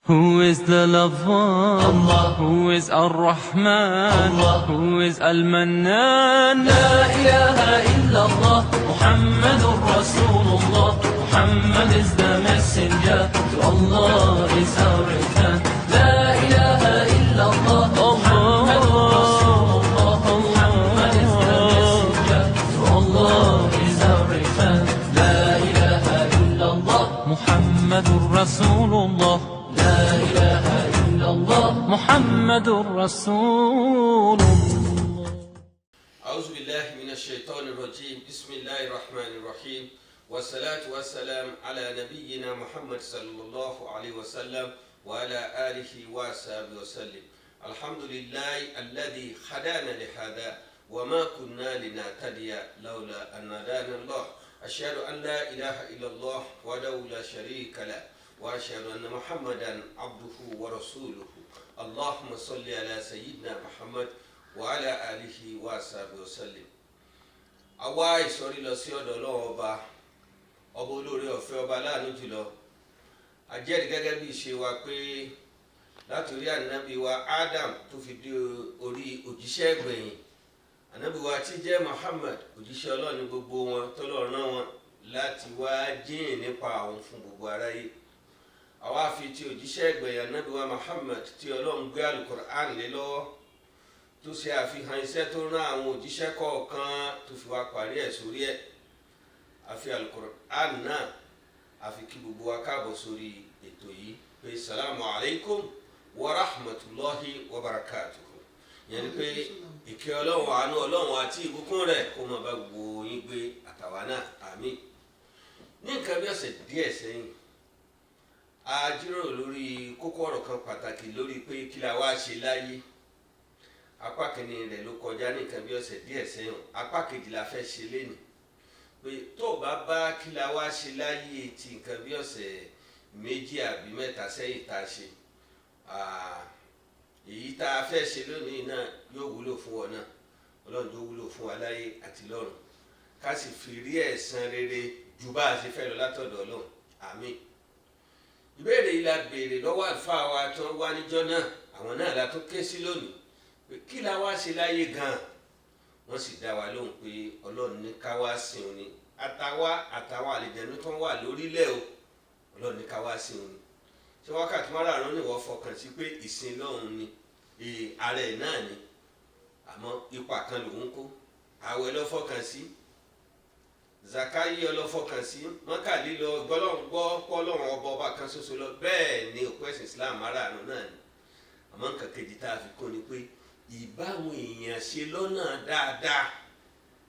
Who is the lover? Allah. Who is Ar-Rahman? Allah. Who is Al-Mannan? La ilaha illallah, Muhammadur Rasulullah. Muhammad is the messenger, to Allah is our return. La ilaha illallah, Muhammadur Rasulullah. Muhammad is the messenger, to Allah is our return. La ilaha illallah, Muhammadur Rasulullah. La ilaha illallah, Muhammadur Rasulullah. أعوذ بالله من الشيطان الرجيم بسم الله الرحمن الرحيم والصلاة والسلام على نبينا محمد صلى الله عليه وسلم وعلى آله وصحبه وسلم الحمد لله الذي هدانا لهذا وما كنا لنهتدي لولا أن هدانا الله أشهد أن لا إله إلا الله وحده لا شريك له وأشهد أن محمدا عبده ورسوله اللهم صل على سيدنا محمد وعلى آله وصحبه وسلم. Àwa ìsọ̀rí lọ sí ọ̀dọ̀ Ọlọ́run ọba olóore ọ̀fẹ́ ọba láàánú jùlọ. A jẹ́rìí gẹ́gẹ́ bí ìṣe wa pé látòrí ànábì wa Adam tó fi dé orí òjíṣẹ́ ìgbẹ̀yìn ànábì wa tí jẹ́ Muhammad òjíṣẹ́ Ọlọ́run gbogbo wọn tọ́lọ́run rán wọn láti wá jíyìn nípa àwọn fún gbogbo aráyé. Àwa fi ti òjíṣẹ́ ìgbẹ̀yìn ànábì wa Muhammad tí Ọlọ́run gbé Al-Qur'an lé lọ́wọ́ tó ṣe àfihàn iṣẹ́ tó rán àwọn òjíṣẹ́ kọ̀ọ̀kan tó fi wá parí ẹ̀ sórí ẹ̀ àfi Al-Qur'an náà àfi kí gbogbo wa káàbọ̀ sórí ètò yìí pé salamu alaykum wa rahmatulahi wa barakatuhu yẹn ni pé ìkẹ́ Ọlọ́run àánú Ọlọ́run àti ìbùkún rẹ̀ kó máa bá gbogbo yín gbé àtàwa náà àmín. Ní nǹkan bí ọ̀sẹ̀ díẹ̀ sẹ́yìn a jíròrò lórí kókó ọ̀rọ̀ kan pàtàkì lórí pé kí la wá ṣe láyé. Apá kìíní rẹ̀ ló kọjá ní nǹkan bí ọ̀sẹ̀ díẹ̀ sẹ́yìn apá kejì la fẹ́ ṣe lénìí pé tó o bá kí la wá ṣe láyé ti nǹkan bí ọ̀sẹ̀ méjì àbí mẹ́ta sẹ́yìn tá a ṣe èyí tá a fẹ́ ṣe lónìí náà yóò wúlò fún ọ náà Ọlọ́run yóò wúlò fún wa láyé àti lọ́run ká sì fi rí ẹ̀san rere ju bá a ṣe fẹ́ lọ látọ̀dọ̀ Ọlọ́run àmín. Ìbéèrè yìí la béèrè lọ́wọ́ àlùfáà wa tí wọ́n wá níjọ́ náà àwọn náà la tún ké sí lónìí kí la wá ṣe láyé gan-an wọ́n sì dá wa lóhùn pé Ọlọ́run ní ká wá sìn òun ni àtàwọn àlejànú tó ń wà lórílẹ̀ o Ọlọ́run ní ká wá sìn òun ni ṣé wákàtí márùn-ún ni wọ́n fọkàn sí pé ìsìn lọ́hùn ni ara ẹ̀ náà ni àmọ́ ipa kan lòun kó àwẹ̀ ló fọkàn sí zakayi ọlọ́fọkàn sí mọ́kàlí lọ gbọ́ pọ́lọ́run ọba kan ṣoṣo lọ bẹ́ẹ̀ ni òpó ẹ̀sìn Islam márùn-ún náà ni àmọ́ nǹkan kejì tá a fi kó ni pé ìbáwọn èèyàn ṣe lọ́nà dáadáa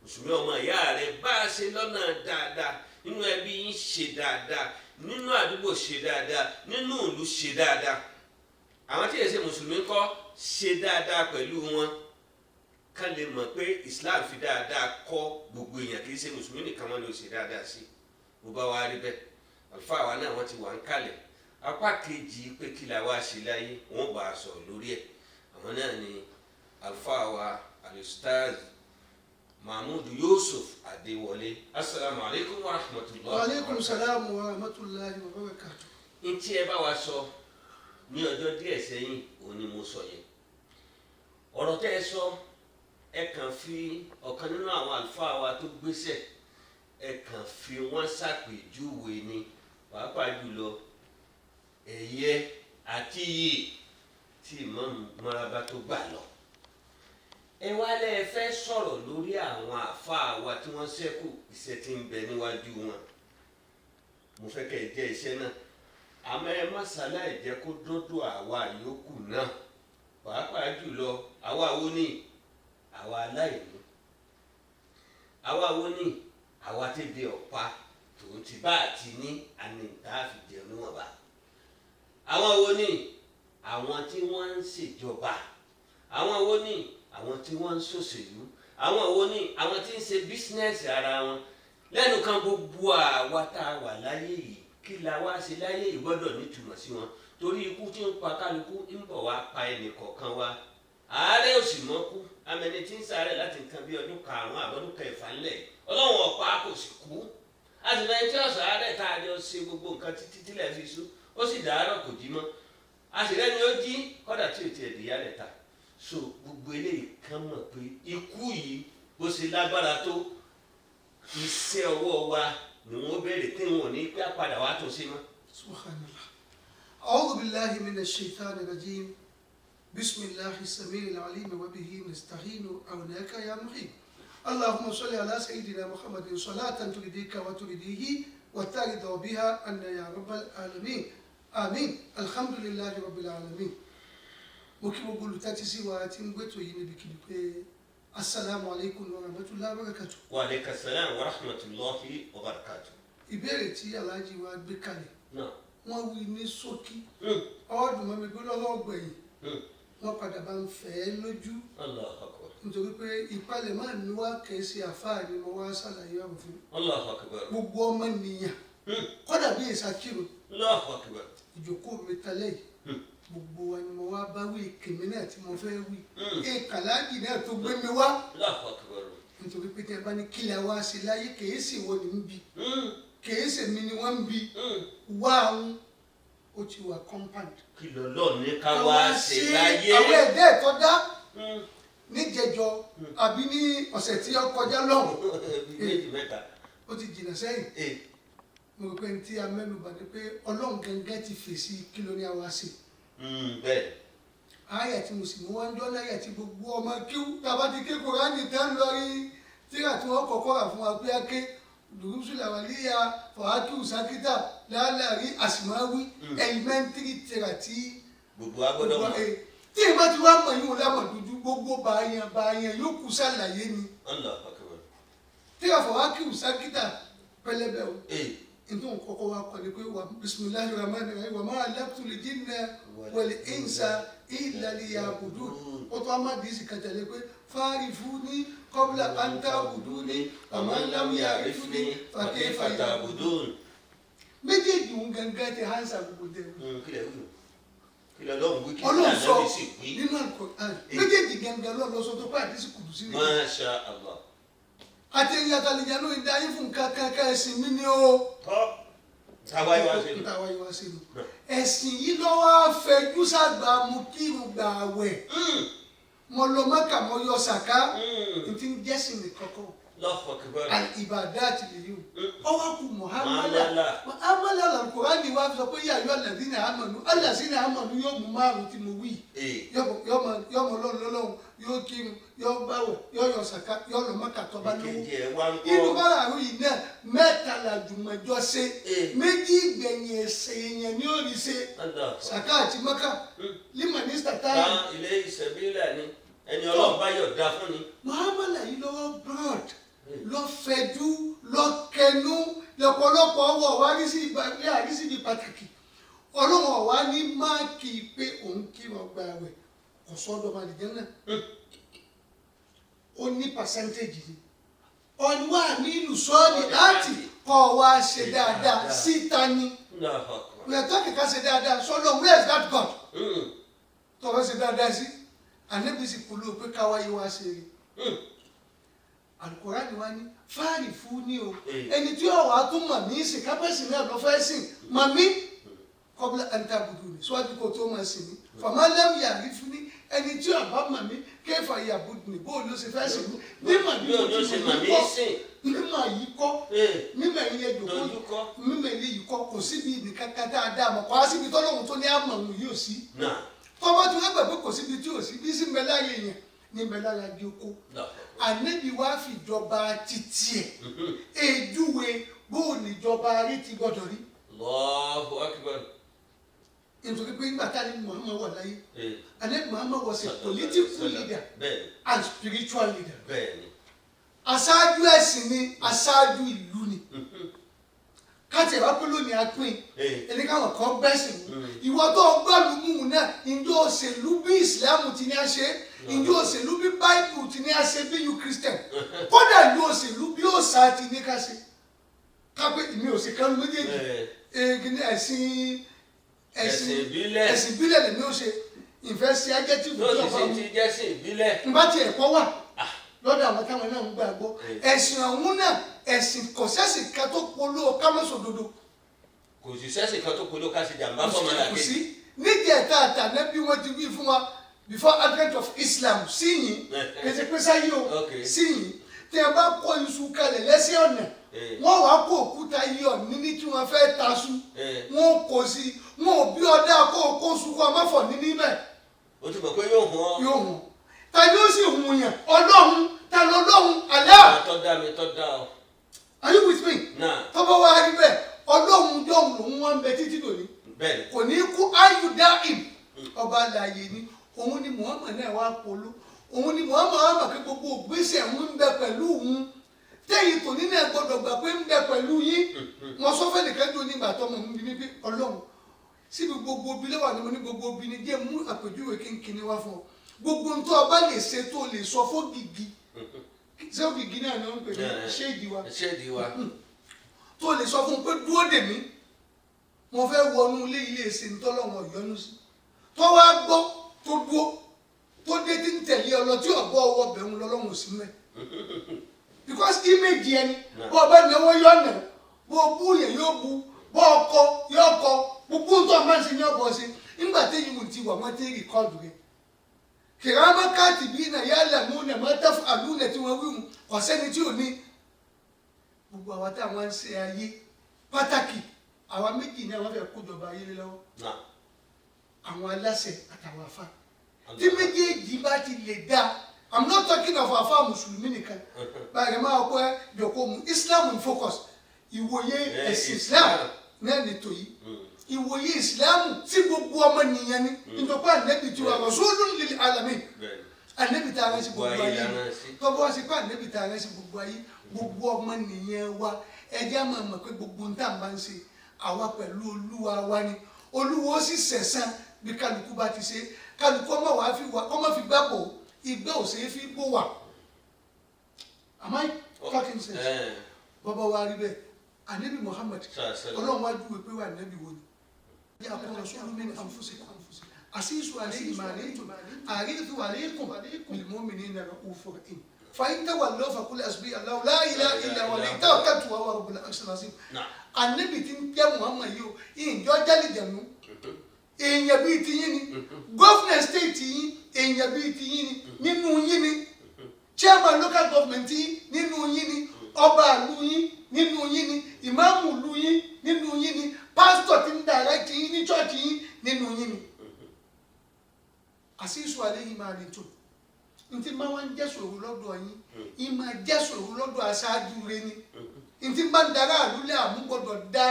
mùsùlùmí ọmọ ìyá rẹ̀ bá a ṣe lọ́nà dáadáa nínú ẹbí yín ṣe dáadáa nínú àdúgbò ṣe dáadáa nínú ìlú ṣe dáadáa àwọn tí èsè mùsùlùmí kọ́ ṣe dáadáa pẹ̀lú wọn kán lè mọ̀ pé Islam fi dáadáa kọ́ gbogbo èèyàn kì í ṣe mùsùlùmí nìkan wọn ló ṣe dáadáa sí bó bá wá rí bẹ́ẹ̀ àlùfáà wa náà wọ́n ti wà ń kalẹ̀ apá kejì pé kí la wá ṣe láyé wọ́n bá a sọ̀rọ̀ lórí ẹ̀ àwọn náà ni alfa wa al-Ustaz Mahmud Adewole. Assalamu alaikum wa rahmatullahi wa alaikum salam wa rahmatullahi wa barakatuh. Ntí ẹ bá wa sọ ní ọjọ́ díẹ̀ sẹ́yìn òun ni mo sọ yẹn ọ̀rọ̀ tẹ́ ẹ sọ ẹ kàn fi ọ̀kan nínú àwọn àlùfáà wa tó gbéṣẹ́ ẹ kàn fi wọ́n ṣàpèjúwe ni pàápàá jùlọ ẹ̀yẹ àti iyì tí ìmáàmù Maraba tó gbà lọ. Ẹ wá lẹ́ fẹ́ sọ̀rọ̀ lórí àwọn àfáà wa tí wọ́n ṣẹ́kù iṣẹ́ tí ń bẹ níwájú wọn. Mo fẹ́ kẹ́ ẹ jẹ́ iṣẹ́ náà àmọ́ ẹ má ṣàlàyé jẹ́ kó dọ́dọ̀ àwa yòókù náà pàápàá jùlọ àwa wo ni àwa aláìní àwa wo ni àwa tẹ́bi ọ̀pá tòun ti bá àti ní àní ìdáàfi jẹun níwọ̀nba àwọn wo ni àwọn tí wọ́n ń ṣèjọba àwọn wo ni àwọn tí wọ́n ń ṣòṣèlú àwọn wo ni àwọn tí ń ṣe bísínẹ́sì ara wọn lẹ́nu kan gbogbo àwa tá a wà láyé yìí kí la wá ṣe láyé yìí gbọ́dọ̀ nítumọ̀ sí wọn torí ikú tí ń pa kálukú ń bọ̀ wá pa ẹnì kọ̀ọ̀kan wa àárẹ̀ ò sì mọ́ kú amẹni tí ń sáré láti nǹkan bí ọdún karùn-ún àbọ̀dún kẹfà ńlẹ̀ Ọlọ́run ọ̀pá kò sì kú àtìmọ̀ ẹni tí ọ̀sán àárẹ̀ tá a jọ ṣe gbogbo nǹkan títí tílẹ̀ fi sú ó sì dàárọ̀ kò jí mọ́ àṣìlẹ́ni ó jí kọ́dà tí ò tiẹ̀ di yálẹ̀ ta so gbogbo eléyìí kan mọ̀ pé ikú yìí bó ṣe lágbára tó iṣẹ́ ọwọ́ wa ni wọ́n bẹ̀rẹ̀ tí wọn ò ní pẹ́ padà wá tó ṣe mọ́. subhanallah. a'udhu billahi minash shaitani rajim. bismillahi sami'il alim wa bihi nasta'inu awnaka ya muhib. allahumma salli ala sayyidina muhammadin salatan turidika wa turidihi wa tarida biha anna ya rabbal alamin. amin. alhamdulillahi rabbil alamin. mo kí gbogbo olùtẹ́tí sí wa tí ń gbẹ́tò yìí níbikíbi pé assalamu alaikum wa rahmatullahi wa barakatuh. wa alaikum assalam wa rahmatullahi wa barakatuh. ìbéèrè tí aláàjì wa gbé kalẹ̀ náà wọ́n wí ní ṣókí ọdún mọ́mi gbọ́dọ̀ gbẹ̀yìn wọ́n padà bá ń fẹ́ ẹ́ lójú Allahu akbar. nítorí pé ìpalẹ̀ máa ní wá kẹ́sì àfáà ni mo wá ṣàlàyé ọ̀rọ̀ fún Allahu akbar. gbogbo ọmọ nìyàn kọ́dà bí ìsàkírò Allahu akbar. ìjókòó mi talẹ̀ yìí gbogbo wa ni mo wá bá wí kèmí náà tí mo fẹ́ wí kàlájì náà tó gbé mi wá Allahu akbar. nítorí pé tí a bá ní kílẹ̀ wá sí láyé kèésì wọ ní ń bi kèésì mi ni wọ́n ń bi wá àwọn ó ti wà compound. kí lọ́lọ́ ní ká wá ṣe láyé. àwọn ẹ̀dẹ́ ẹ̀tọ́ dá níjẹjọ àbí ní ọ̀sẹ̀ tí ó kọjá lọ́hùn. méjì mẹ́ta. ó ti jìnnà sẹ́yìn. mo rò pé ní tí a mẹ́nuba ni pé ọlọ́run gẹ́gẹ́ ti fèsì kí ló ní àwa ṣe. bẹ́ẹ̀. àyà tí mo sì mú wá ń jọ́ láyà tí gbogbo ọmọ kíw tàbá ti ké Kùránì tán lórí tíra tí wọ́n kọ́kọ́ rà fún wa pé a ké dùrúsùlà wàlíyà fọ̀hákìw sákítà láàlárí àsìmáwí elementary tíra tí gbogbo agbọ́dọ̀ mọ̀. tí ìbá ti wá mọ̀ yín o lámọ̀ dúdú gbogbo bàyàn yóò kú sàlàyé ni. Allahu akbar. tíra fọ̀hákìw sákítà pẹlẹbẹ o nítorí kọ́kọ́ wa kọ́ ni pé wà bisimilahi rahmani rahim wà máa lẹ́kùtù jinna wal insa illa liya'budun ó tó a máa dì í sì kàtàlẹ́ pé fa'rifuni qabla an ta'buduni wa man lam ya'rifni fa kayfa ya'budun. méjèèjì ń gangan ti hansa gbogbo dẹ. kílẹ̀ wí kílẹ̀ lọ́hùn wí Ọlọ́run sọ nínú Al-Qur'an méjèèjì gangan lọ́sọ tó pàdé sí kùdùsí ni. Masha Allah. àti ẹ̀yìn àtàlẹ́jà ló ń da yín fún kankan ẹ̀sìn mi ni o. táwa yìí wá sí i. táwa yìí wá sí i. ẹ̀sìn yìí lọ́wọ́ fẹjú sàgbà mú kírun gbà wẹ̀. mo lọ Mẹ́kà mo yọ sàká n ti ń jẹ́sìn ní kọ́kọ́. Allahu akbar. al-ibadat lèyí o. ọwọ́ kù muhammadu Al-Qur'ani wa sọ pé yàyọ alladhina amanu allazina amanu yóò mú márùn tí mo wí. yọmọ lọ́lọ́lọ́hún yóò kírun yóò gbàwẹ̀ yóò yọ sàká yóò lọ Mẹ́kà tó bá lówó. inú bára yìí náà mẹ́ta la jùmọ̀jọ ṣe méjì gbẹ̀yìn ẹ̀sẹ̀ èèyàn ní òrì ṣe sàká àti Mẹ́kà lima ní sàtáyà. ilé ìṣẹ̀bílẹ̀ ni ẹni Ọlọ́run bá yọ̀ dá fún ni. muhammadu yìí lọ́wọ́ broad lọ fẹjú lọ kẹnu lọ́pọ̀lọpọ̀ ọwọ́ wa rí sí ibi pàtàkì Ọlọ́run ọ̀wá ní máàkì pé òun kí wọn gba àwẹ̀ ọ̀sọ́dọ̀ màlìjẹ́ náà ó ní percentage ni ọ̀nùwà nílùú sọ́ọ̀dì láti kọ́ wa ṣe dáadáa síta ni ìyàtọ̀ kíkà ṣe dáadáa sọ́dọ̀ where is that God tọ́wọ́ ṣe dáadáa sí ànábìsí kúló pé káwá yìí wá ṣe rí. Al-Qur'ani wa ní fáàrí fún ní o ẹni tí ó wà tún mọ̀ ní ìsìn kápẹ́sì náà lọ fẹ́ sìn mọ̀ mí qabla an ta'buduni síwájú kó tó máa sìn mí faman lam ya'rifni ẹni tí ó bá mọ̀ mí kayfa ya'buduni bó ló ṣe fẹ́ sìn mí mímọ̀ bí o ti mọ̀ mí kọ́ mímọ̀ yìí kọ́ mímọ̀ yìí yẹ jòkó mímọ̀ yìí kọ́ kò síbi ìdí kankan dáadáa mọ̀ kọ́ á síbi tọ́lọ́hún tó ní àmọ̀ òun yóò sí tọ́ba tí wọ́n gbàgbé kò síbi tí ò sí bí sí mbẹ́ láyé yẹn ní mbẹ́ lára di oko ànábì wá fìjọba títí ẹ̀ èjúwe bóun níjọba rí ti gbọdọ̀ rí. Allahu akbar. nítorí pé nígbà tá a ní Muhammad wà láyé ànábì Muhammad was a political leader and spiritual leader. aṣáájú ẹ̀sìn ni aṣáájú ìlú ni. káàtì ẹ̀wá pé lónìí a pín ẹni káwọn kan bẹ́sìn mú ìwọ tó gbọ́dọ̀ mú un náà ìjọ òṣèlú bí ìsìlámù ti ní a ṣe ìjọ òṣèlú bí báìbù ti ní a ṣe bí you Christian kódà ìjọ òṣèlú bí òòṣà ti ní ká ṣe kápẹ́ ìmí òsè kan méjèèjì ẹ̀sìn ìbílẹ̀ lèmi ó ṣe ìfẹ́ sí ajẹ́tìfù tó ọba mu nbá tiẹ̀ kọ́ wà lọ́dọ̀ àwọn táwọn náà ń gbàgbọ́ ẹ̀sìn ọ̀hún náà ẹ̀sìn kò sẹ́sìn kan tó polówó kámẹ́sọ̀ dodo. kò sí sẹ́sìn kan tó polówó ká ṣe jàmbá fọmọ náà kò sí nídìí ẹ̀ tá a tà nẹ́bí wọ́n ti wí fún wa before advent of Islam síyìn kẹsẹ̀ pé sáyé o síyìn tí a bá kó iṣu kalẹ̀ lẹ́sẹ̀ ọ̀nà wọ́n wá kó òkúta yìí ọ̀ní ní tí wọ́n fẹ́ taṣu wọ́n kò sí wọn ò bí ọdá kó su kó ọmọ fọ̀ ní níbẹ̀. o ti mọ̀ pé yóò hàn. yóò hàn ta ni ó sì hùn yàn ọlọ́run ta ló lọ́hùn Allah. tọ́ da mi tọ́ da ọ. are you with me? tọ́bọ̀ wá rí bẹ́ẹ̀ ọlọ́run dọ́hùn lòun wọ́n ń bẹ títí lónìí kò ní kú ayudaim ọba àlàyé ni òun ni Muhammad náà wá polo òun ni Muhammad wá mọ̀ pé gbogbo ògbésẹ̀ ń bẹ pẹ̀lú òun tẹ́yìn tòní náà gbọ́dọ̀ gbà pé ń bẹ pẹ̀lú yín wọn sọ fẹ́ nìkan tó nígbà tó mọ̀ ń bí pé ọlọ́run síbi gbogbo bí lẹ́wà ni mo ní gbogbo bí ni jẹ́ mú àpèjúwe kínkínní wá fún ọ gbogbo ntọ́ ọba lè ṣe tó lè sọ fún gìgì ṣé ògìgì náà ni wọ́n ń pè ní ṣéèdì wa tó lè sọ fún pé dúró dè mí mo fẹ́ wọnú ilé ìṣe ntọ́lọ́wọ̀n ìyọnu sí tó wá gbọ́ tó dúró tó dé tí ń tẹ̀lé ọ lọ tí ọ̀bọ ọwọ́ bẹ̀rù lọ́lọ́run sí mẹ́ because image ẹni bó ọba náwó yọ̀nà bó bú yẹn yóò bú bó ọkọ yóò kọ gbogbo ntọ́ máa ń ṣe ní ọ̀bọ̀ ṣe nígbà téyìn mo ti wà wọ́n ti rìkọ́dù rẹ̀ kìrámà káàtì bí náà yálà mú nà má tẹ́fù àlùnà tí wọ́n wí mu ọ̀sẹ́ni tí ò ní gbogbo àwa táwọn ń ṣe ayé pàtàkì àwa méjì náà wọ́n fẹ́ kójọba ayé lọ́wọ́ àwọn aláṣẹ àtàwọn afá tí méjèèjì bá ti lè dá I'm not talking of afá mùsùlùmí nìkan báyìí máa kọ́ jọ̀kọ́ mu Islam in focus ìwòye ẹ̀sìn Islam náà ní tòyí ìwòye Islam tí gbogbo ọmọ nìyẹn ni nítorí ànábì tí wà rasulun lil alamin ànábì tá a rán sí gbogbo ayé tọ́bọ̀ wá sí pé ànábì tá a rán sí gbogbo ayé gbogbo ọmọ nìyẹn wa ẹjẹ́ máa mọ̀ pé gbogbo ń tà ń bá ń ṣe àwa pẹ̀lú olúwa wa ni olúwa ó sì sẹ̀san bí kálukú bá ti ṣe kálukú ọmọ wa ọmọ fi gbà bò ìgbẹ́ ò ṣeé fi bò wà am I talking sense bàbá wa rí bẹ́ẹ̀ ànábì Muhammad ọlọ́run wá júwe pé wà ànábì wo ni يأكل رسول من أنفسكم عزيز عليه ما عنتم حريص عليكم بالمؤمنين رؤوف رحيم فإن تولوا فقل حسبي الله لا إله إلا هو عليه توكلت وهو رب العرش العظيم Ànábì tí ń jẹ́ Muhammad yìí o ìjọ jálìjẹ̀nu èèyàn bíi ti yín ni gọ́fìnà stéètì yín èèyàn bíi ti yín ni nínú yín ni chairman local government yín nínú yín ni ọba ìlú yín nínú yín ni ìmáàmù ìlú yín nínú yín ni pásítọ̀ tí ń direct yín ní chọ́ọ̀chì yín nínú yín ni àṣìṣù àléyìn máa lè tó ntí máa wá ń jẹ́ sòrò lọ́dọ̀ yín yín máa jẹ́ sòrò lọ́dọ̀ aṣáájú rẹ ni ntí máa ń darí àlúlẹ̀ àmú gbọ́dọ̀ da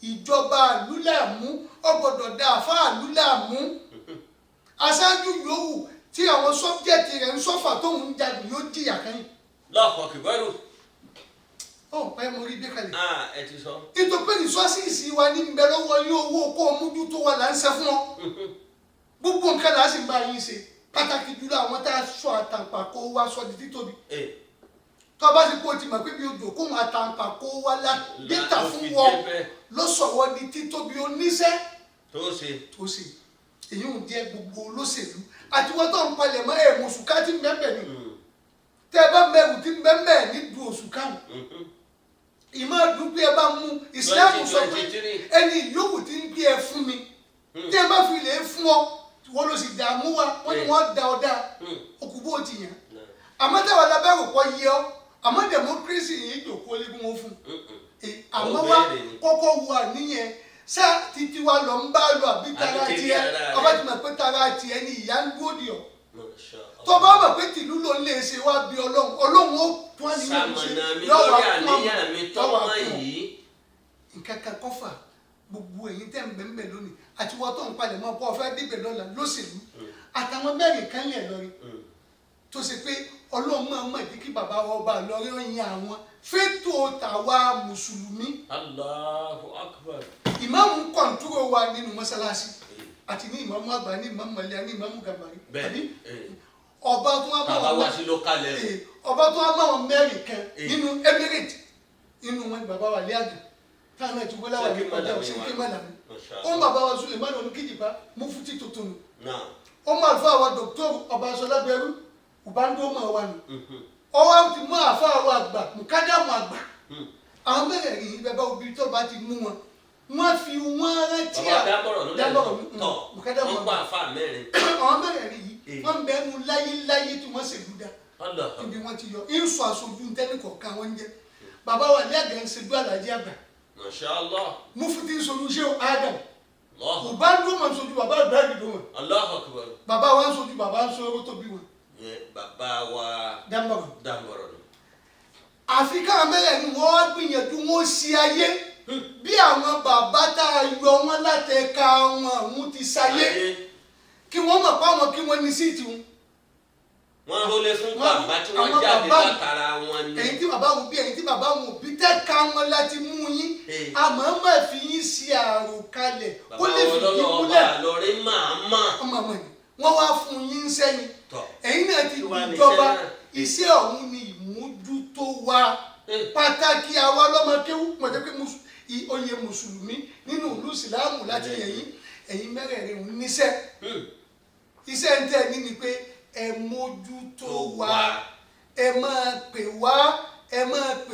ìjọba àlúlẹ̀ àmú ó gbọ́dọ̀ da àfa àlúlẹ̀ àmú aṣáájú yòówù tí àwọn sọ́bjẹ́tì rẹ̀ ń sọ́fà tóun ń jagun yóò jìyà kẹ́yìn. lọ́ọ̀kọ̀ kìbọ́rù. ó pẹ́ mo rí dé kalẹ̀. ẹ ti sọ. nítorí pé rìsọ́ọ̀sì wa ní bẹ lọ́wọ́ yín owó kó o mójútó wa là ń ṣe fún ọ. gbogbo nǹkan là á sì bá yín ṣe pàtàkì jùlọ àwọn tá a sọ àtàǹpàkò wa sọ di títóbi. tó bá ti kó o ti mọ̀ pé bí odò kó wọn àtàǹpàkò wa la dẹ́ta fún wọn ló sọ̀wọ́ di títóbi oníṣẹ́. tó ṣe. èyí ò jẹ́ gbogbo olóṣèlú àti wọ́n tó ń palẹ̀ mọ́ ẹ̀ mọ̀ṣùká tí ń bẹ́ẹ̀ ni tẹ́ ẹ bá mẹ́rù tí ń bẹ́ẹ̀ ní du oṣù káwọn ìmọ̀ dúpẹ́ ẹ bá mú ìsìláàmù sọ pé ẹni yòówù tí ń gbé ẹ fún mi tí ẹ bá fi lè fún ọ wọ́n ló sì dààmú wa wọ́n ní wọ́n da ọ dáa okùn bó ti yàn àmọ́ táwọn alábẹ́rù kọ́ yẹ ọ́ àmọ́ democracy yìí jòkó lé bí wọ́n fún àmọ́ wa kọ́kọ́ wo àníyàn sá títí wa lọ ń bá lọ àbí tara tiẹ̀ ọba tí mo pé tara tiẹ̀ ni ìyá ń gbódì ọ tó bá mọ̀ pé tìlú ló ń lè ṣe wá bí ọlọ́run ó tún àníyàn ṣe yọ̀wá fún nǹkan kan kọ́fà gbogbo ẹ̀yin tẹ́ ń bẹ̀m̀bẹ̀ lónìí àti wọ́n tó ń palẹ̀ mọ́ bọ́ fẹ́ dìbẹ̀ lọ́la lóṣèlú àtàwọn mẹ́rin kan lẹ̀ lọ́rí tó ṣe pé ọlọ́run máa mọ̀ ìdí kí bàbá wa ọba lọ́rí ọ̀yin àwọn fẹ́tò tàwa mùsùlùmí. Allahu Akbar. ìmáàmù kọ̀ǹtúrò wa nínú mọ́sálásí àti ní ìmáàmù àgbà ní ìmáàmù mọ̀lẹ́ ní ìmáàmù gàmbàrí. bẹ́ẹ̀ni ọba tó wá máa wọn mẹ́rin kan nínú emirate nínú wọn ni bàbá wa lé àgbà táwọn ẹ̀tún wọlé wà ní ọjà òṣèké mọ́làmí ó ń bàbá wa Suleiman oníkìjìbá mufti tuntun nù ó ń àlùfáà wa Dr. Ọbaṣọlá Bẹ̀rù Ubandoma wa nù ó wá ti mú àfáà wa àgbà mùkádàmù àgbà àwọn mẹ́rẹ̀ẹ̀rin bẹ́ẹ̀ bá obìnrin tó bá ti mú wọn wọ́n fi wọ́n rántí dábọ̀rọ̀ ló lẹ́nu tọ̀ mùkádàmọ̀ wọ́n pa àfa mẹ́rin. àwọn mẹ́rẹ̀ẹ̀rin yìí wọ́n bẹnu láyé tí wọ́n ṣèlú dá ibi wọ́n ti yọ ìsọ aṣojú ntẹ́nìkọ̀ọ̀kan wọn jẹ́ bàbá wa ní àgbẹ̀ ń ṣèjú àlàjì àgbà Masha Allah. mufti ń sojú ṣé Adam Ubandu máa ń sojú bàbá Ibrahim dùn wọn. Allahu Akbar. Bàbá wa ń sojú bàbá ń sọ̀rọ̀ tó bí wọn. Bàbá wa Dambọ̀rọ̀. Àfi káwọn mẹ́rẹ̀ẹ̀rin wọ́n wá gbìyànjú wọn ṣe ayé bí àwọn bàbá tá a yọ wọn látẹ̀ka wọn àwọn ti ṣayé kí wọ́n mọ̀ pé àwọn kí wọ́n ní síìtì wọn. Wọ́n rólé fún bàbá tí wọ́n jáde látara wọn ni. Ẹ̀yin tí bàbá wọn bí ẹ̀yin tí bàbá wọn bí tẹ́ka wọn láti mú yín àmọ́ má fi yín sí àròkalẹ̀ kó lè fi yín múlẹ̀. Bàbá ọlọ́rin màmá. Ọmọ ni wọ́n wá fún yín sẹ́yìn. Ẹ̀yin náà ti dìjọba iṣẹ́ ọ̀hún ni ìmójútó wa pàtàkì àwa lọ́mọ kéwú mọ̀tẹ́ pé oyè mùsùlùmí nínú ìlú ìsìláàmù láti ẹ̀yin mẹ́rẹ̀ẹ̀rin níṣẹ́. Iṣẹ́ ń tẹ̀ ní ni pé ẹ mójútó wa ẹ máa pè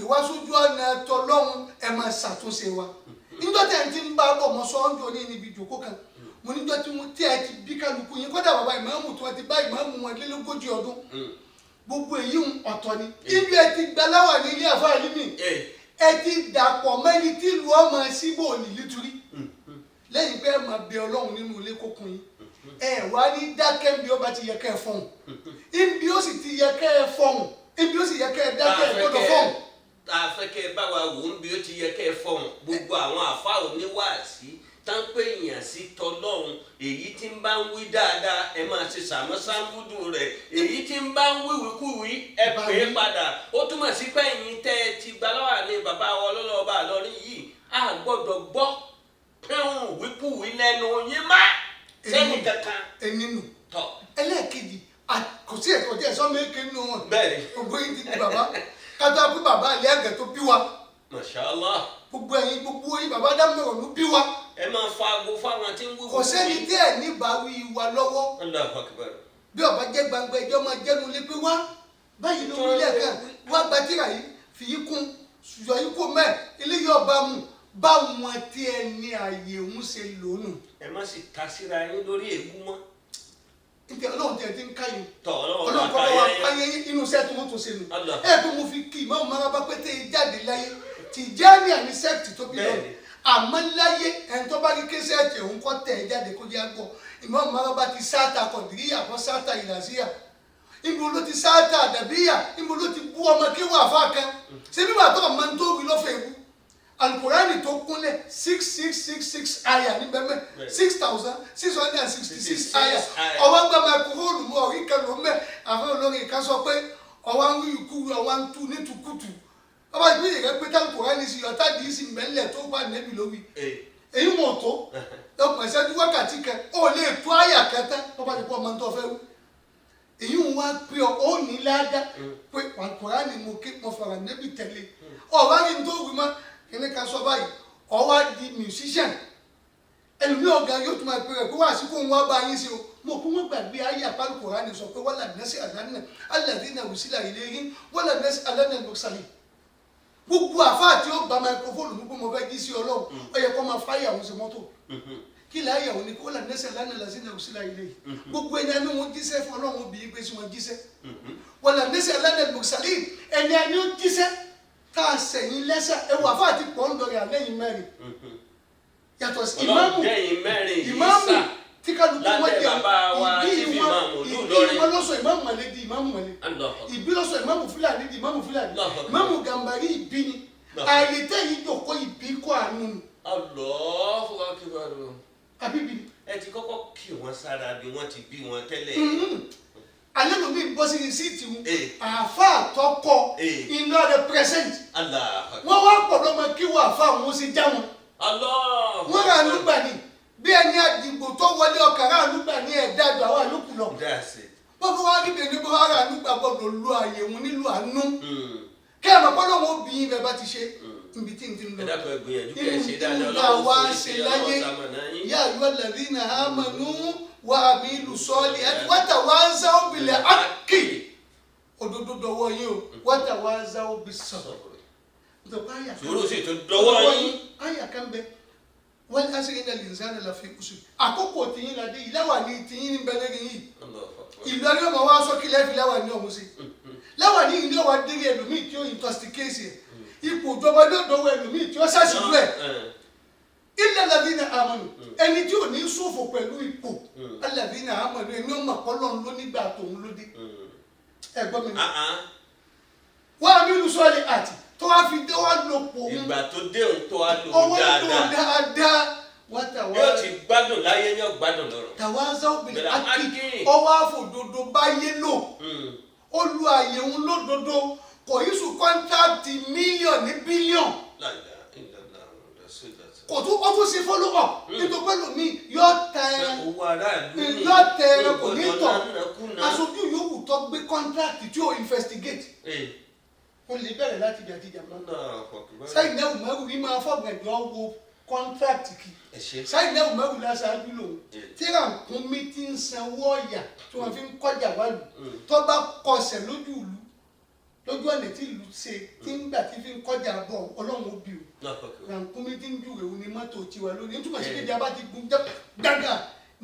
wá sójú ọ̀nà tọlọ́hun ẹ máa ṣàtúnṣe wa. Níjọ́ tẹ̀ ń ti ń bá bọ̀ mọ́ sọ́ńjọ́ ní níbi ìjókòó kan mo níjọ́ tí ẹ ti bí kálukú yín kódà bàbá ìmáàmù tí wọ́n ti bá ìmáàmù wọn lé lógójì ọdún gbogbo èyí ń ọ̀tọ̀ ni ibi ẹ ti gbaláwà ní ilé àfáà yìí mi ẹ ti dàpọ̀ mẹ́ni tí ìlú ọmọ síbò ní lítúrí lẹ́yìn pé ẹ máa bẹ Ọlọ́run nínú ilé kókun yín ẹ wá ní dákẹ́ bí ó bá ti yẹ kẹ́ ẹ fọ̀hún ibi ó sì ti yẹ kẹ́ ẹ fọ̀hún ibi ó sì yẹ kẹ́ ẹ dákẹ́ ẹ gbọ́dọ̀ fọ̀hún. Àfẹ́kẹ́ bá wa wò ó bí ó ti yẹ kẹ́ ẹ fọ̀hún gbogbo àwọn àfáà oníwàásí tánpé èèyàn sí tọlọ́run èyí tí ń bá ń wí dáadáa ẹ máa ṣe sàmọ́sámúdù rẹ̀ èyí tí ń bá ń wíwíkúwí ẹ pè é padà ó túmọ̀ sí pé ẹ̀yin tẹ́ ẹ ti gba lọ́wọ́ ní bàbá wa ọlọ́lọ́ba àlọ́rin yìí a gbọ́dọ̀ gbọ́ pẹ́hùn wíkúwí lẹ́nu yín má sẹ́ni kankan. nínú ẹlẹ́ẹ̀kejì kò sí ẹ̀kọ́ díẹ̀ sọ́mọ́ èké nínú wọn gbogbo yín ti di bàbá kátó àbí bàbá àlẹ́ àgẹ̀ tó bí wa. Masha Allah. gbogbo yín bàbá Dambọ̀rọ̀ ló bí wa. Ẹ máa fa ago fáwọn tí ń wúwo. Kò sẹ́ni tí ẹ̀ ní ìbáwí wa lọ́wọ́. Allahu Akbar. Bí ọba jẹ́ gbangba ẹjọ́ máa jẹ́nu lé pé wá báyìí ló wílẹ̀ kan wá gbatira yìí fi yí kún yọ yí kún mẹ́ ilé yóò bá mu báwọn tí ẹ ní ààyè ń ṣe lónù. Ẹ má sì ta síra yín lórí ègún mọ́. Ǹjẹ́ Ọlọ́run tẹ̀ ti ń ká yín. Ọlọ́run kọ́ wa káyé inú iṣẹ́ tó wọ́n tó ṣe nù. Ẹ pé mo fi kí ìmọ̀ maraba pété jáde láyé Tìjàní àní sẹ́ẹ̀tì tó bí lọ́nà àmọ́ láyé ẹni tó bá rí késẹ́ẹ̀tì òun kọ́ tẹ̀ jáde kó jẹ́ àgbọ̀ ìmọ̀ maraba ti sáàtà kọ̀dìríyà kọ́ sáàtà ìlàsíyà ibo ló ti sáàtà àdàbíyà ibo ló ti bú ọmọ kí wọ́n àfa kan ṣé nígbà tó ọmọ tó wí lọ́fẹ̀ẹ́ wú alukurani tó kúnlẹ̀ 6666 aya ní bẹ́ẹ̀ 6666 aya ọwọ́ gba máikrófóònù mọ́ ọ̀rí kan ló mẹ́ àfẹ́ olórin kan sọ pé ọwọ́ ń wí ikú ọwọ́ ń tú ní tukutu ọba ìbílẹ̀ rẹ pé táwọn kòránì sí ọ̀tá dì í sí mẹ́lẹ̀ tó bá nẹ́bí lórí èyí mọ̀ tó lọ́pọ̀ ìṣẹ́jú wákàtí kan ó lè tó àyà kẹta ọba ti pọ̀ ọmọ tó fẹ́ wú èyí ń wá pé ọ ó ní ládá pé kòránì mo fara nẹ́bí tẹ̀lé ọba ní tó wí mọ́ kíní ká sọ báyìí ọwá di musician ẹlòmí ọ̀gá yóò tún máa pè rẹ̀ pé wá sí kó ń wá bá yín sí o mo kún wọn gbàgbé ayé àpárò kòránì sọ pé wọ́n là nẹ́sì àlànà alladhina wusila ilayhim wọ́n là nẹ́sì àlànà al-mursalin gbogbo àfáà tí ó gba microphone nígbà mo fẹ́ jí sí Ọlọ́run ó yẹ kó máa fáyà òun sí mọ́tò kí láyà òun ni kó là nẹ́sẹ̀ lánàá lásìnà òsìlà ilé gbogbo ẹni ẹni wọn jíṣẹ́ fún Ọlọ́run obìnrin pé sí wọn jíṣẹ́ wọn là nẹ́sẹ̀ lánàá mursalin ẹni ẹni ó jíṣẹ́ tá a sẹ̀yìn lẹ́sẹ̀ ẹwà àfáà ti pọ̀ ń dọ̀rẹ̀ àlẹ́yìn mẹ́rin yàtọ̀ sí ìmáàmù tí kálukú wọn jẹ ìbí wọn lọsọ ìmáàmù mọlẹ di ìmáàmù mọlẹ ìbí lọsọ ìmáàmù fúlàní di ìmáàmù fúlàní ìmáàmù gàmbàrí ìbí ni ààyè tẹ̀yìn jòkó ìbí kọ́ àánú ni. Allahu Akbar. Àbíbi. Ẹ ti kọ́kọ́ kí wọn sára bí wọ́n ti bí wọn tẹ́lẹ̀. Alẹ́ ló bí bọ́ sí síìtì wọn àáfà àtọkọ iná represent wọ́n wá pọ̀ lọ́mọ kí wọ́n àáfà wọn sì já wọn. Wọ́n rà nígbà ni bí ẹni àdìgbò tó wọlé ọkàrà àlùgbà ní ẹ̀dájọ́ àwọn àlùkù lọ. Bọ́bá wa rí bèèrè bọ́ ara àlùgbà gbọ́dọ̀ lo àyè wọn nílùú àánú. Kí ẹ̀ mọ̀ pọ́nlọ́ wọn obìnrin bẹ́ẹ̀ bá ti ṣe ibi tí n ti lọ. Ìlú wa ṣe láyé yá ayọ́ alladhina amanu wa amilu solihati watawasaw bil haqqi. Òdodo dọwọ́ yín o watawasaw bis sabr. Sùúrù sì tún dọwọ́ yín. Àyà kan bẹ wal asri innal insana lafi khusr àkókò tiyín la dé ìlàwà ní tiyín ní bẹ̀lẹ́rì yìí ìlú ẹni ọmọ wa sọ kí lẹ́ẹ̀fì láwà ní ọ̀hún sí láwà ní ìlú ọwà délé ẹlòmíì tí ó intoxicate ipò ìjọba lọ́dọ̀wọ́ ẹlòmíì tí ó ṣàṣìlú ẹ̀ illa alladhina amanu ẹni tí ò ní ṣòfò pẹ̀lú ipò alladhina amanu ẹni ọmọ ọlọ́run ló nígbà tòun ló dé ẹ̀gbọ́n mi wọ́n á nílùú sọ́ọ̀lì àti tó wá fi dé wá lòpọ̀ òun ìgbà tó dé òun tó wá lò ọwọ́ lò dáadáa wọ́n tàwa yóò ti gbádùn láyé yóò gbádùn lọ́run. tàwa záwọ́bìnrin àti ọwọ́ àfòdodo báyé lò ó lu àyè òun lódodo kò yí sùn kọ́ńtáàtì mílíọ̀nù ní bílíọ̀nù kò tún ó tún ṣe follow up nítorí pẹ̀lú mi yóò tẹ ẹran kò ní tọ̀ aṣojú yòówù tó gbé kọ́ńtáàtì tí ó investigate ó lè bẹ̀rẹ̀ láti bí àtijọ́ mọ́ sáyìn náà mẹ́rù yìí máa fọ́gbẹ̀dọ̀ wo kọ́ńtáàtì kì sáyìn náà mẹ́rù láṣáájú lòun tí ràǹkúnmí ti ń sanwó ọ̀yà tí wọ́n fi ń kọjá wálù tó bá kọsẹ̀ lójú ìlú lójú ọ̀nà tí ìlú ṣe tí ń gbà tí fi ń kọjá bọ̀ ọlọ́run ó bì ó ràǹkúnmí ti ń júwèé òun ni mọ́tò tiwa lónìí nítorí ṣe kéde abá ti gun gbàgà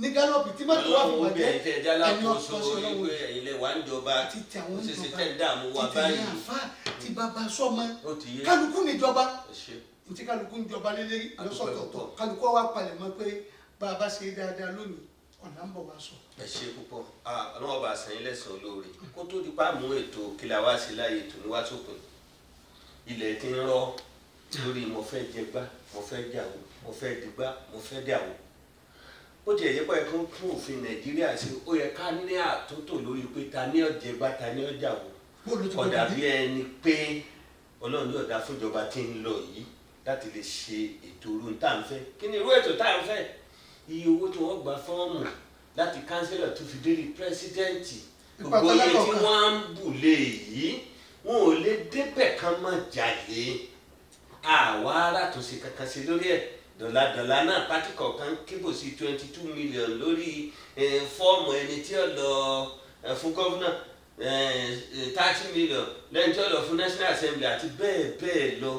ní gálọ́ọ̀pì tí mọ́tò wà fún wa jẹ́ ẹni ọkọ̀ sí ọlọ́run títí àwọn ìjọba títí àfa tí bàbá sọ́mọ kálukú níjọba ntí kálukú níjọba lélẹ́rí lọ́sọ̀tọ̀ọ̀tọ̀ kálukú wa palẹ̀ mọ́ pé bàbá ṣe dáadáa lónìí ọ̀nà ń bọ̀ wá sọ. ẹ ṣe púpọ̀ ọlọ́wọ́ bá sẹ́yìn lẹ́sàn-án olóore kó tó di pa mú ètò kílà wá sí láyé ètò níwá sópin ilẹ̀ ti ń rọ́ lórí mo fẹ́ jẹgbá mo fẹ́ jàwó mo fẹ́ dìgbá mo fẹ́ dàwó ó ti ẹ̀yẹ́ pẹ́ fún òfin nàìjíríà sí ó yẹ ká ní àtúntò lórí pé ta ní ọ̀jẹ̀gbá ta ní ọ̀jàwó ọ̀dà bí ẹni pé ọlọ́run yóò dá fúnjọba tí ń lọ yìí láti lè ṣe ètò orun tá à ń fẹ́ kí ni irú ètò tá à ń fẹ́ iye owó tí wọ́n gba fọ́ọ̀mù láti kánsílọ̀ tó fi délé pírẹsidẹ́ǹtì gbogbo iye tí wọ́n ń bù lé yìí wọn ò lè débẹ̀ kán má jalè àwa alátúnṣe kankan sí lórí ẹ̀ dọ̀là náà pátì kọ̀ọ̀kan kébò sí 22 million lórí fọ́ọ̀mù ẹni tí ó lọ fún gọ́vnà 30 million lẹ́yìn tí ó lọ fún national assembly àti bẹ́ẹ̀ bẹ́ẹ̀ lọ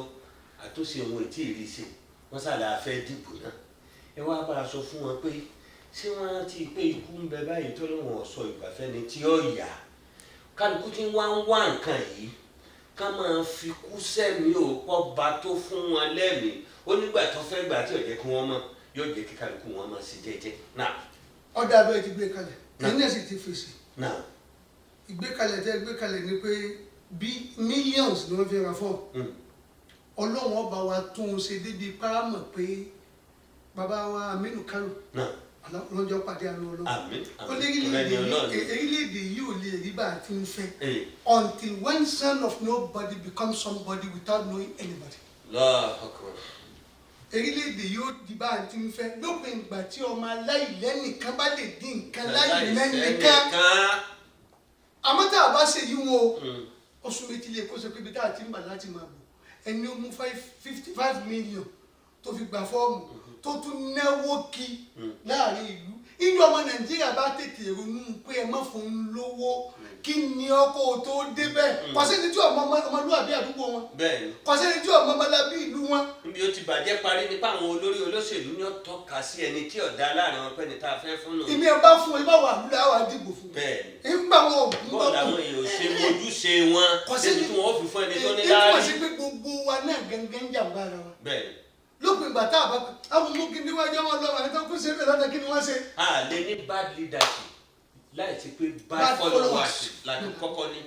àtúnṣe ohun ètí ìrìsè wọ́n sàlẹ̀ àfẹ́ dìbò náà ẹ wá bá a sọ fún wọn pé ṣé wọ́n ti pé ikú ń bẹ báyìí tó lóun ọ̀sọ́ ìgbàfẹ́ ni tí ó yà kálukú tí wọ́n ń wá nǹkan yìí ká máa fi kú sẹ́mi ò pọ̀ bá tó fún wọn lẹ́mìí ó nígbà tó fẹ́ gbà tí ò jẹ́ kí wọ́n mọ̀ yóò jẹ́ kí kálukú wọn máa ṣe jẹ́jẹ́ náà. ọ̀dà abẹ́rẹ́ ti gbé kalẹ̀ ẹ̀yin náà sì ti fèsì ìgbékalẹ̀ tẹ́ gbé kalẹ̀ ni pé bí millions ni wọ́n fi ra fọ́ọ̀mù ọlọ́run ọba wa tún un ṣe débi paramọ̀ pé bàbá wa Aminu Kano ọlọ́jọ́ pàdé àánú ọlọ́run ó lé orílẹ̀-èdè yìí ò lè rí bá a ti ń fẹ́ until one son of nobody becomes somebody without knowing anybody. orílẹ̀-èdè yìí ó di bá a ti ń fẹ́ lópin ìgbà tí ọmọ aláìlẹ́nìkan bá lè dín nǹkan láìlẹ́nìkan àmọ́ tá a bá ṣe yí wọn o oṣù méjì lè kó sọ pé ibi tá a ti ń bà láti máa bọ̀ ẹni ó mú 55 million tó fi gbà fọ́ọ̀mù tó tún náwó kí láàrin ìlú ìlú ọmọ nàìjíríà bá tètè ronú pé ẹ má fún un lówó kí ni ọkọ tó débẹ̀ kọsẹ́ni tí ọmọlúwàbí àdúgbò wọn kọsẹ́ni tí ọmọlábí ìlú wọn. níbi ó ti bàjẹ́ parí nípa àwọn olórí olóṣèlú ní ó tọ́ka sí ẹni tí ọ̀dà láàrin wọn pẹ́ni tá a fẹ́ fún nù. ìmí ẹ bá fún ẹ bá wà lúlẹ̀ àwọn àdìgbò fún un. bẹ́ẹ̀ni nígbà wọn ò gbọ́ bọ́ọ̀lù àwọn èèyàn ò ṣe mojúṣe wọn débi tí wọn ò fi fún ẹni tó ní láàrin. èyí wọ́n ṣe pé gbogbo wa náà gangan jàǹbá ara wa. bẹ́ẹ̀ni lópin ìgbà tá a bá àwọn mú kí níwájú ọmọ lọ́wọ́ àti tó kú sí ẹgbẹ́ lọ́dọ̀ kí ni wọ́n ṣe. a lè ní bad leadership láì sí pé bad followers láti kọ́kọ́ ní.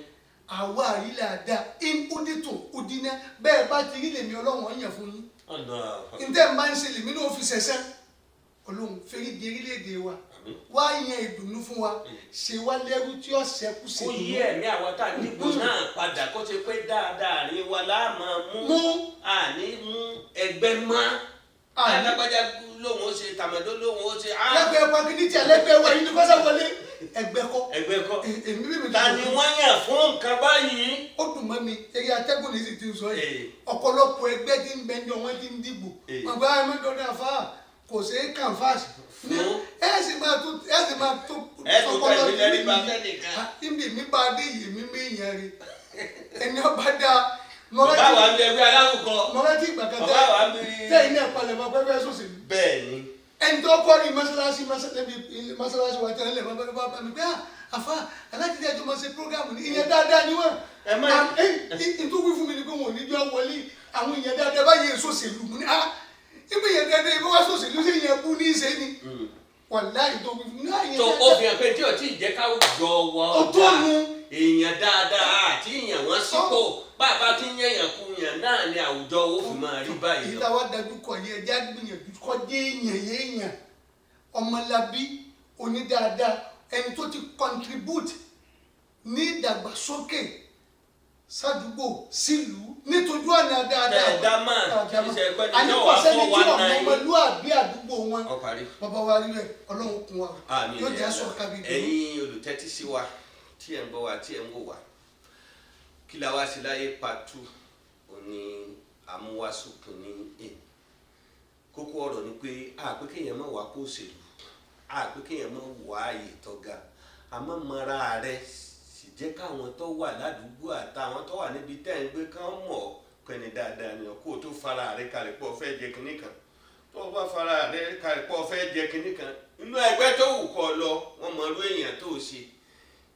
àwa àrílẹ̀ àdá ìkúdìtò òdìní bẹ́ẹ̀ bá ti rí lèmi ọlọ́wọ́n yàn fún yín. ǹtẹ́ máa ń ṣe lèmi náà fi ṣẹ̀ṣẹ̀ ọlọ́run fèrè di orílẹ̀-èdè wa wá yan ìdùnnú fún wa ṣe wá lẹ́rú tí ó ṣẹ́kù sí. kó yí ẹ̀mí àwọn tá a nígbò náà padà kó ṣe pé dáadáa ní wa láàmú mú àní mú ẹgbẹ́ mọ́ alágbájá lóhùn ó ṣe tàmẹ̀dó lóhùn ó ṣe. lẹ́gbẹ̀ẹ́ pàkínítì alẹ́gbẹ̀ẹ́ wa yìí ni kọ́sà wọlé ẹgbẹ́ kọ́. èmi bí mi ta ni wọ́n yàn fún nǹkan báyìí. ó dùn mọ́ mi eré atẹ́gùn ní sì ti sọ yìí ọ̀pọ̀lọpọ̀ ẹgbẹ́ tí ń bẹ ní ọwọ́ tí ń dìbò wọn bá ẹ̀mí dọ́dọ̀ àfáà kò sí kànfàsì ẹ sì máa tó ọpọlọ níbi mi bá dé yìí mímí ìyẹn rí ẹni ọba dá bàbá wa ń bẹ ẹgbẹ́ aláwùkọ. mo rántí ìgbà kan bàbá wa ń bẹ. tẹ́ iná ìpalẹ̀ mọ́ pẹ́pẹ́ sòṣèlú. bẹ́ẹ̀ni. ẹni tó kọ́ ní mọ́sálásí wa tẹ́lẹ̀ bàbá mi pé àfa alájídé ẹjọ́ máa ṣe prógámù ní ìyẹn dáadáa ni wọ́n. ìtú wí fún mi ni pé wọn ò ní jọ wọlé àwọn ìyẹn dáadáa báyìí sòṣèlú mu ní ibi ìyẹn dáadáa ibi wá sòṣèlú sí ìyẹn bú ní ìṣe ni. wàláhì tó wí fún mi náà ìyẹn dáadáa. tó o fi hàn pé tí o ti jẹ́ káwùjọ wọ ọ̀dà èèyàn dáadáa àti èèyàn wọn sípò bàbá tí ń yẹ̀yàn kú yàn náà ni àwùjọ owó fi máa rí báyìí lọ. ìta wa dájú kọ yẹ ẹjẹ gbìyànjú kọ dé èèyàn ọmọlábí onídáadáa ẹni tó ti contribute ní ìdàgbàsókè sádùúgbò sílùú nítorí ọ̀nà dáadáa. ẹ̀dá máa kì í ṣe pé ní àníkọ́ sẹ́ni tí ọmọlúwàbí àdúgbò wọn. bàbá wa rí rẹ̀ ọlọ́run kún wa yóò jẹ́ sọ kábí. ẹ̀yin olùtẹ́tí sí wa tí ẹ̀ ń gbọ́ wa tí ẹ̀ ń wò wá kí la wá sí láyé part 2 òní àmúwásùkùn ní èyí kókó ọ̀rọ̀ ni pé àpé kéèyàn má wá kó òṣèlú àpé kéèyàn má wá ààyè tó ga àmọ́ mara rẹ̀ sì jẹ́ káwọn tó wà ládùúgbò àtàwọn tó wà níbi tẹ́ ń gbé kán mọ̀ pẹ́ni dáadáa ni kó o tó fara rẹ̀ kalẹ̀ pọ̀ fẹ́ jẹ kinní kan tó o bá fara rẹ̀ kalẹ̀ pọ̀ fẹ́ jẹ kinní kan inú ẹgbẹ́ tó wù kọ́ lọ wọ́n mọ irú èèyàn tó o ṣe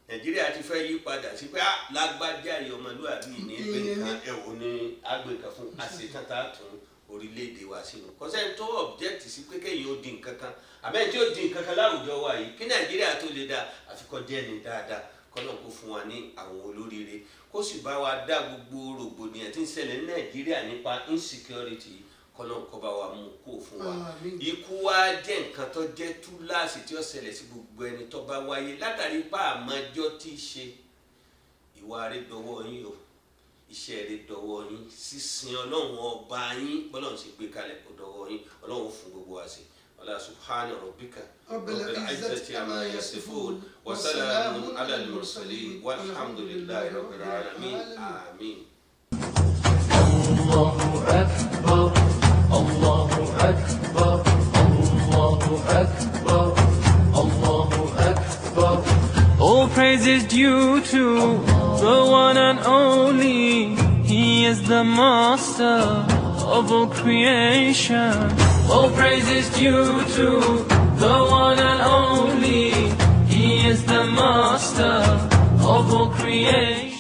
nàìjíríà ti fẹ́ yí padà sí pé lágbájá yìí ọmọlúwàbí ní ẹgbẹ́ nǹkan ẹ̀wọ̀n ní agbèkan fún àṣetánta tún orílẹ̀-èdè wa sínú kọ́sẹ́ni tó object sí pé kéèyàn ó di nǹkan kan àbẹ́ni tí ó di nǹkan kan láwùjọ wa yìí kí nàìjíríà tó lè dáa àfikọ́ jẹ́ ni dáadáa kọ́nà kó fún wa ní àwọn olóríire kó sì bá wa dá gbogbo rògbòdìyàn tí ń ṣẹlẹ̀ ní nàìjíríà nípa insecurity kọ́nà kó bá wa mú kó fún wa ikú wa jẹ́ nǹkan tó jẹ́ túláàsì tí ó ṣẹlẹ̀ sí gbogbo ẹni tó bá wáyé látàrí pa àmọ́jọ́ tí í ṣe ìwà rẹ̀ dọwọ́ yín o iṣẹ́ rẹ̀ dọwọ́ yín sísìn ọlọ́run ọba yín bọ́lọ́run ṣe gbé kalẹ̀ kó dọwọ́ yín ọlọ́run fún gbogbo wa sí ọlá subhana rabbika rabbil izzati amma yasifun wa salamun ala al-mursalin walhamdulillahi rabbil alamin amin. Allahu akbar Allahu akbar Allahu akbar Allahu akbar. All praise is due to the one and only. He is the master of all creation. All praise is due to the one and only. He is the master of all creation.